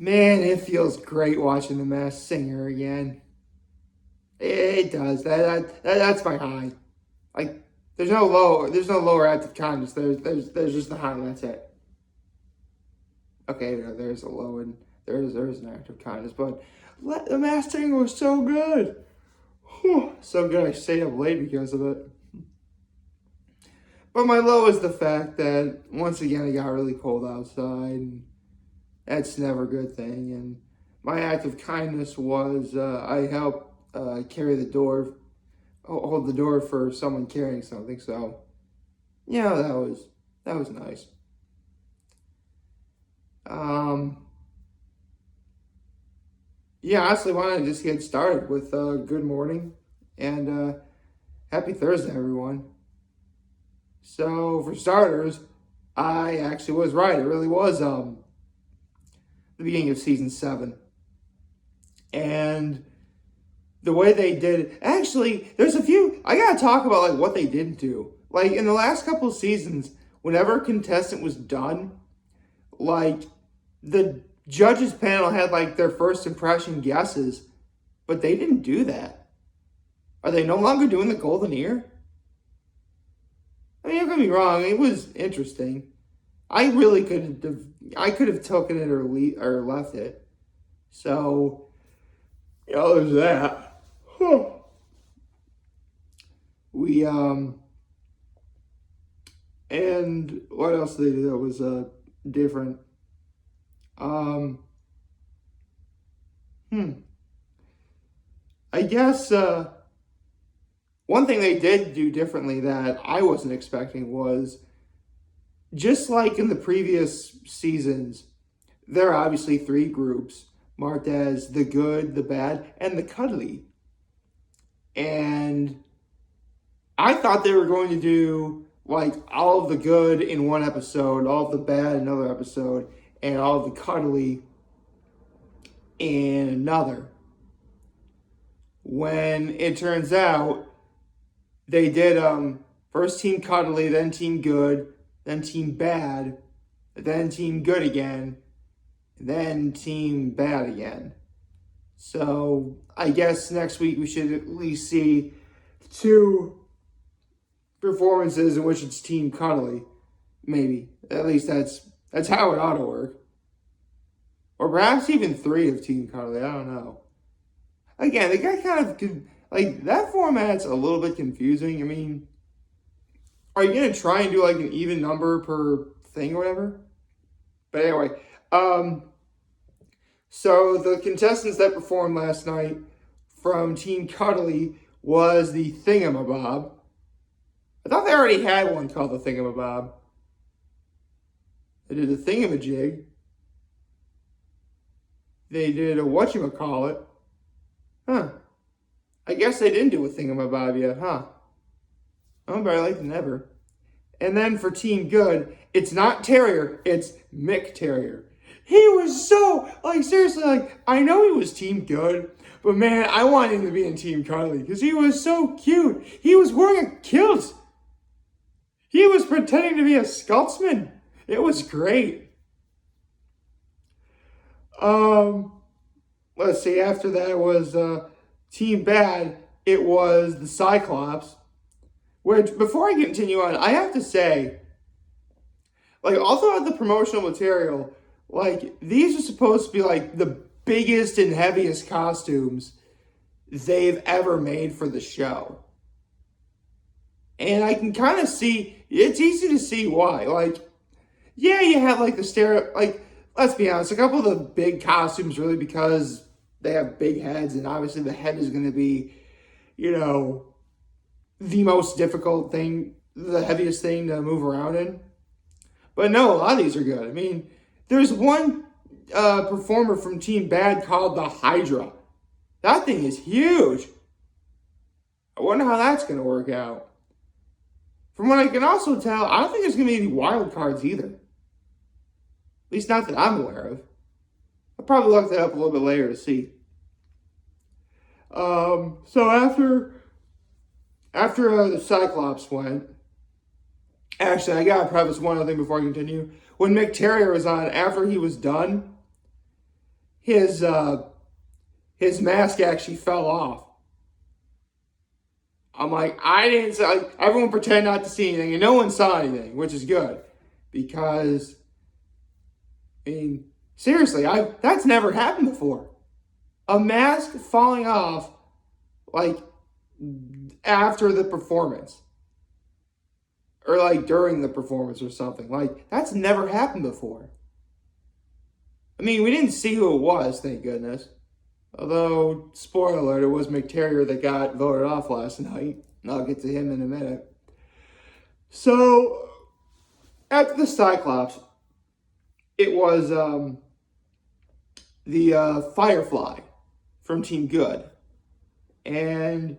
Man, it feels great watching The Masked Singer again. It does. That's my high. Like, there's no lower active kindness. There's just the high. That's it. Okay, there's a low and there's an active kindness, but The Masked Singer was so good. Whew, so good. I stayed up late because of it. But my low is the fact that once again it got really cold outside, and that's never a good thing. And my act of kindness was I helped carry the door, hold the door for someone carrying something. So, yeah, that was nice. Yeah, honestly, why not just get started with good morning and happy Thursday, everyone. So, for starters, I actually was right. It really was the beginning of season 7. And the way they did it, actually, there's a few, I gotta talk about like what they didn't do. Like in the last couple of seasons, whenever a contestant was done, like the judges panel had like their first impression guesses, but they didn't do that. Are they no longer doing the golden ear? I mean, don't get me wrong, it was interesting. I really could have taken it or left it. So, there's that. We and what else did they do that was different? I guess one thing they did do differently that I wasn't expecting was just like in the previous seasons, there are obviously 3 groups marked as the good, the bad, and the cuddly. And I thought they were going to do like all of the good in one episode, all of the bad in another episode, and all of the cuddly in another. When it turns out they did first team cuddly, then team good, then team bad, then team good again, then team bad again. So I guess next week we should at least see 2 performances in which it's team cuddly. Like at least that's how it ought to work. Or perhaps even 3 of team cuddly. I don't know. Again, they got kind of like that format's a little bit confusing. I mean, are you gonna try and do like an even number per thing or whatever? But anyway, so the contestants that performed last night from Team Cuddly was the Thingamabob. I thought they already had one called the Thingamabob. They did the Thingamajig. They did a whatchamacallit. Huh. I guess they didn't do a Thingamabob yet, huh? Oh, better late than never. And then for Team Good, it's not Terrier, it's Mick Terrier. He was so, like, seriously, like, I know he was Team Good, but man, I wanted him to be in Team Cuddly because he was so cute. He was wearing a kilt. He was pretending to be a Scotsman. It was great. Let's see, after that was Team Bad. It was the Cyclops. Which, before I continue on, I have to say, like, all throughout the promotional material, like, these are supposed to be, like, the biggest and heaviest costumes they've ever made for the show. And I can kind of see, it's easy to see why. Like, yeah, you have, like, like, let's be honest, a couple of the big costumes really because they have big heads, and obviously the head is going to be, the most difficult thing, the heaviest thing to move around in. But no, a lot of these are good. I mean, there's one performer from Team Bad called the Hydra. That thing is huge. I wonder how that's going to work out. From what I can also tell, I don't think there's going to be any wild cards either. At least not that I'm aware of. I'll probably look that up a little bit later to see. So after the Cyclops went, actually, I gotta preface one other thing before I continue. When Mick Terrier was on, after he was done, his his mask actually fell off. I'm like, I didn't see, like, everyone pretend not to see anything, and no one saw anything, which is good. Because, I mean, seriously, that's never happened before. A mask falling off, like, after the performance. Or, like, during the performance or something. Like, that's never happened before. I mean, we didn't see who it was, thank goodness. Although, spoiler alert, it was McTerrier that got voted off last night. And I'll get to him in a minute. So, after the Cyclops, it was the Firefly from Team Good. And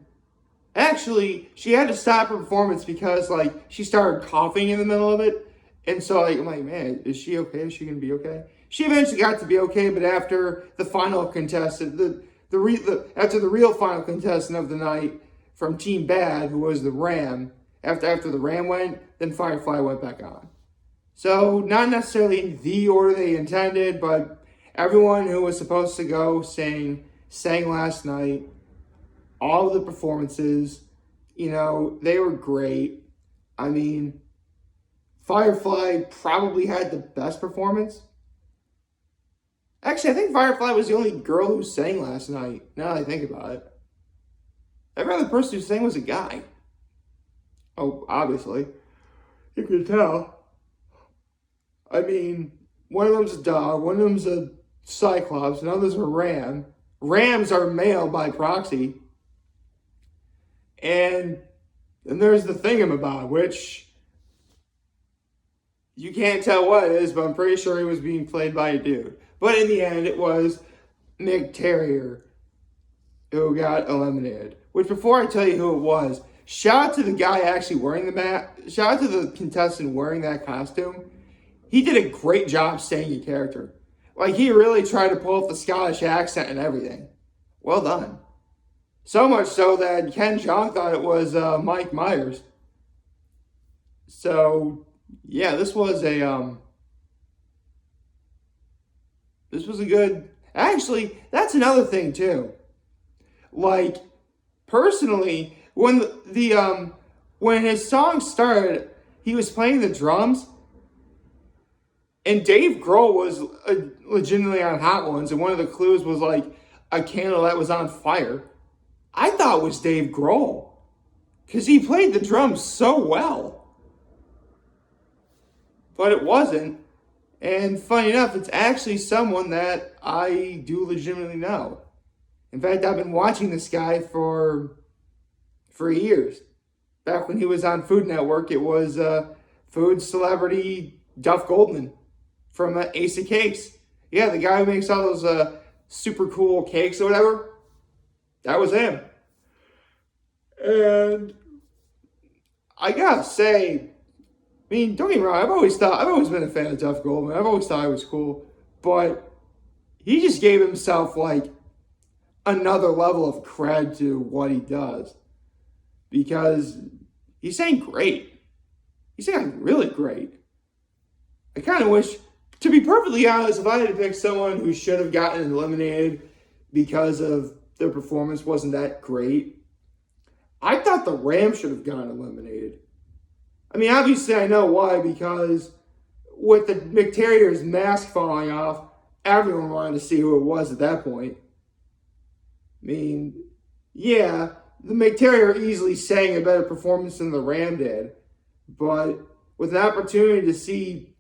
actually, she had to stop her performance because, like, she started coughing in the middle of it. And so, like, I'm like, man, is she okay? Is she going to be okay? She eventually got to be okay, but after the final contestant, after the real final contestant of the night from Team Bad, who was the Ram, after the Ram went, then Firefly went back on. So, not necessarily in the order they intended, but everyone who was supposed to go sang last night. All of the performances, you know, they were great. I mean, Firefly probably had the best performance. Actually, I think Firefly was the only girl who sang last night, now that I think about it. Every other person who sang was a guy. Oh, obviously. You could tell. I mean, one of them's a dog, one of them's a Cyclops, another's a ram. Rams are male by proxy. And then there's the thingamabob, which you can't tell what it is, but I'm pretty sure he was being played by a dude. But in the end, it was McTerrier who got eliminated. Which, before I tell you who it was, shout out to the guy actually wearing the mask. Shout out to the contestant wearing that costume. He did a great job staying in character. Like, he really tried to pull off the Scottish accent and everything. Well done. So much so that Ken Jeong thought it was Mike Myers. So, yeah, this was a good. Actually, that's another thing too. Like, personally, when when his song started, he was playing the drums, and Dave Grohl was legitimately on Hot Ones, and one of the clues was like a candle that was on fire. I thought it was Dave Grohl, because he played the drums so well. But it wasn't. And funny enough, it's actually someone that I do legitimately know. In fact, I've been watching this guy for years. Back when he was on Food Network, it was food celebrity Duff Goldman from Ace of Cakes. Yeah, the guy who makes all those super cool cakes or whatever. That was him. And I gotta say, I mean, don't get me wrong, I've always been a fan of Duff Goldman. I've always thought he was cool. But he just gave himself, like, another level of cred to what he does. Because he sang great. He sang really great. I kind of wish, to be perfectly honest, if I had to pick someone who should have gotten eliminated because of their performance wasn't that great, I thought the Rams should have gotten eliminated. I mean, obviously I know why, because with the McTerrier's mask falling off, everyone wanted to see who it was at that point. I mean, yeah, the McTerrier easily sang a better performance than the Ram did, but with an opportunity to see,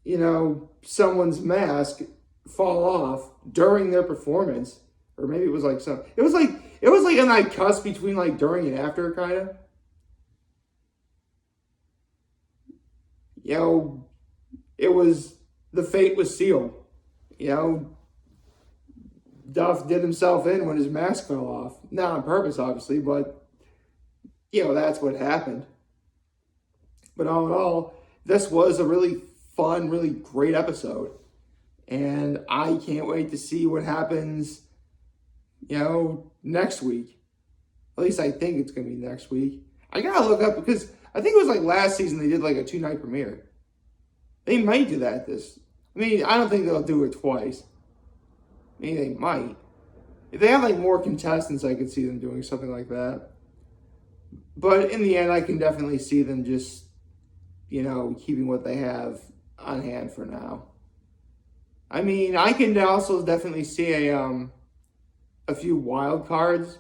you know, someone's mask fall off during their performance, or maybe it was like it was like a like cusp between like during and after, kind of. You know, the fate was sealed. You know, Duff did himself in when his mask fell off. Not on purpose, obviously, but, you know, that's what happened. But all in all, this was a really fun, really great episode. And I can't wait to see what happens, you know, next week. At least I think it's going to be next week. I got to look up, because I think it was like last season they did like a 2-night premiere. They might do that I mean, I don't think they'll do it twice. Maybe they might. If they have like more contestants, I could see them doing something like that. But in the end, I can definitely see them just, keeping what they have on hand for now. I mean, I can also definitely see a few wild cards,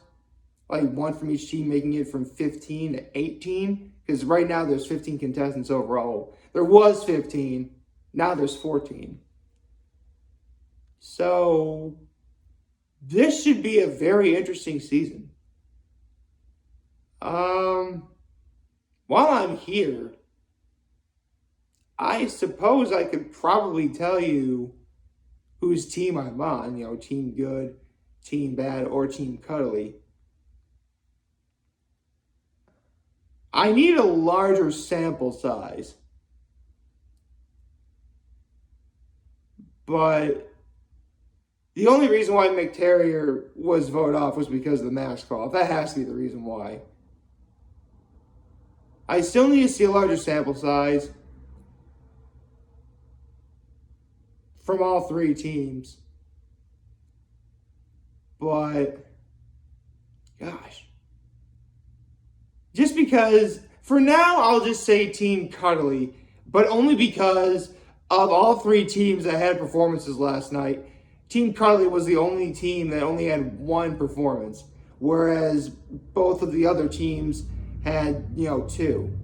like one from each team, making it from 15 to 18. Because right now there's 15 contestants overall. There was 15, now there's 14. So this should be a very interesting season. While I'm here, I suppose I could probably tell you whose team I'm on, Team Good, Team Bad, or Team Cuddly. I need a larger sample size. But the only reason why McTerrier was voted off was because of the mask call. That has to be the reason why. I still need to see a larger sample size from all three teams. But, gosh. Just because, for now, I'll just say Team Cuddly, but only because of all three teams that had performances last night, Team Cuddly was the only team that only had one performance, whereas both of the other teams had, two.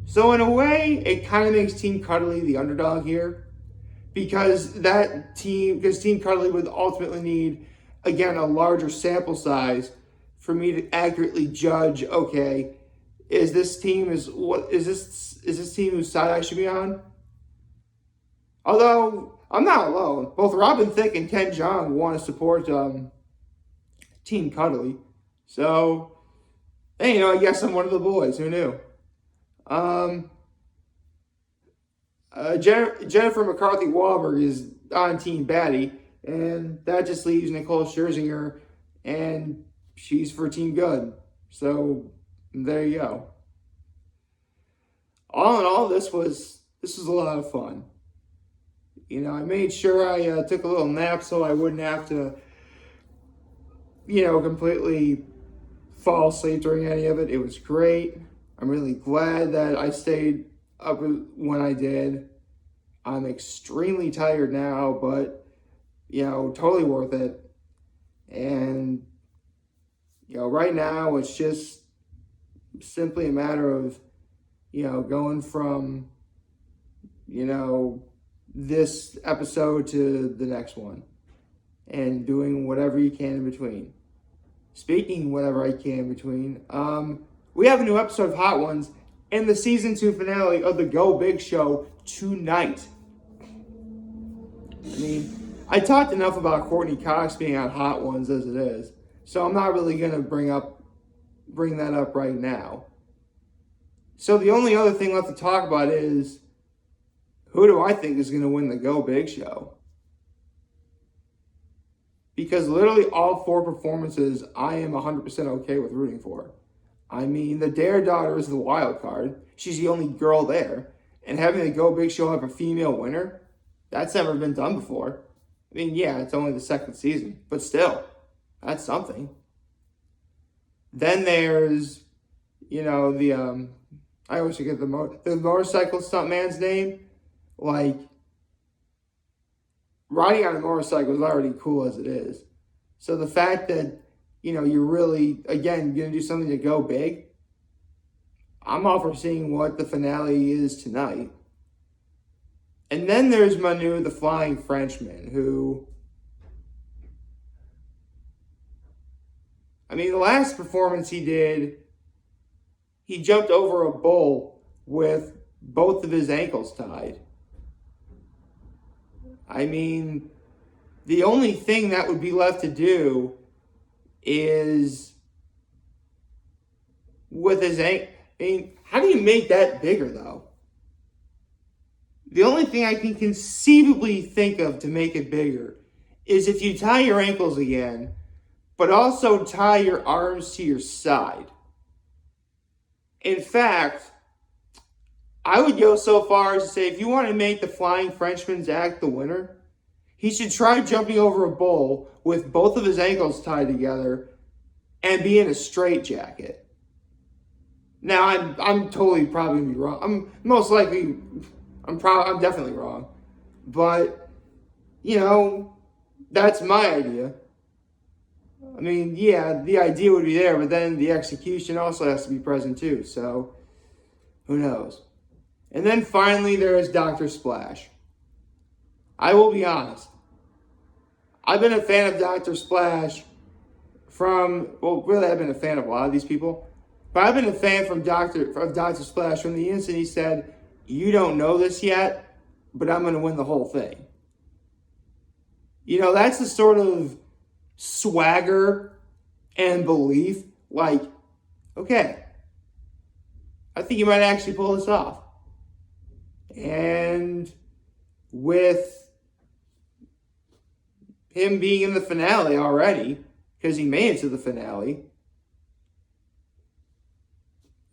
So in a way, it kind of makes Team Cuddly the underdog here, because Team Cuddly would ultimately need, again, a larger sample size for me to accurately judge, okay, is this team whose side I should be on? Although I'm not alone. Both Robin Thicke and Ken Jeong want to support Team Cuddly. So, hey, I guess I'm one of the boys. Who knew? Jennifer McCarthy-Wahlberg is on Team Batty, and that just leaves Nicole Scherzinger, and she's for Team Good. So there you go. All in all, this was a lot of fun. I made sure I took a little nap so I wouldn't have to, completely fall asleep during any of it. It was great. I'm really glad that I stayed up when I did. I'm extremely tired now, but, totally worth it. And, right now it's just simply a matter of, going from, this episode to the next one and doing whatever you can in between. Speaking whatever I can in between, we have a new episode of Hot Ones and the season 2 finale of the Go Big Show tonight. I mean, I talked enough about Courtney Cox being on Hot Ones as it is, so I'm not really going to bring that up right now. So the only other thing left to talk about is, who do I think is going to win the Go Big Show? Because literally all 4 performances I am 100% okay with rooting for. I mean, the Dare daughter is the wild card. She's the only girl there. And having the Go Big Show have a female winner, that's never been done before. I mean, yeah, it's only the second season, but still, that's something. Then there's, I always forget the motorcycle stuntman's name. Like, riding on a motorcycle is already cool as it is. So the fact that, you're really, again, going to do something to go big, I'm all for seeing what the finale is tonight. And then there's Manu, the Flying Frenchman, who, the last performance he did, he jumped over a bull with both of his ankles tied. The only thing that would be left to do is with his ankle. How do you make that bigger, though? The only thing I can conceivably think of to make it bigger is if you tie your ankles again, but also tie your arms to your side. In fact, I would go so far as to say, if you want to make the Flying Frenchman's act the winner, He should try jumping over a bull with both of his ankles tied together and be in a straitjacket. Now, I'm totally probably gonna be wrong. I'm definitely wrong. But, that's my idea. I mean, yeah, the idea would be there, but then the execution also has to be present too. So, who knows? And then finally, there is Dr. Splash. I will be honest. I've been a fan of Dr. Splash really I've been a fan of a lot of these people. But I've been a fan of Dr. Splash from the instant he said, "You don't know this yet, but I'm going to win the whole thing." That's the sort of swagger and belief. Like, okay, I think you might actually pull this off. And with him being in the finale already, because he made it to the finale,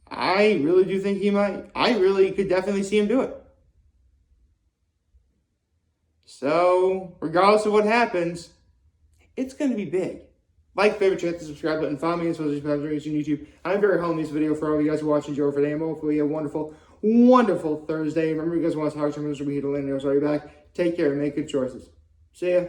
I really do think he might. I really could definitely see him do it. So, regardless of what happens, it's going to be big. Like, favorite, hit the subscribe button. Follow me on social media on YouTube. I'm very home this video for all of you guys who are watching Joe for today. Hopefully, you have a wonderful, wonderful Thursday. Remember, you guys want to talk to me. This will be here to land. I'll be back. Take care and make good choices. See ya.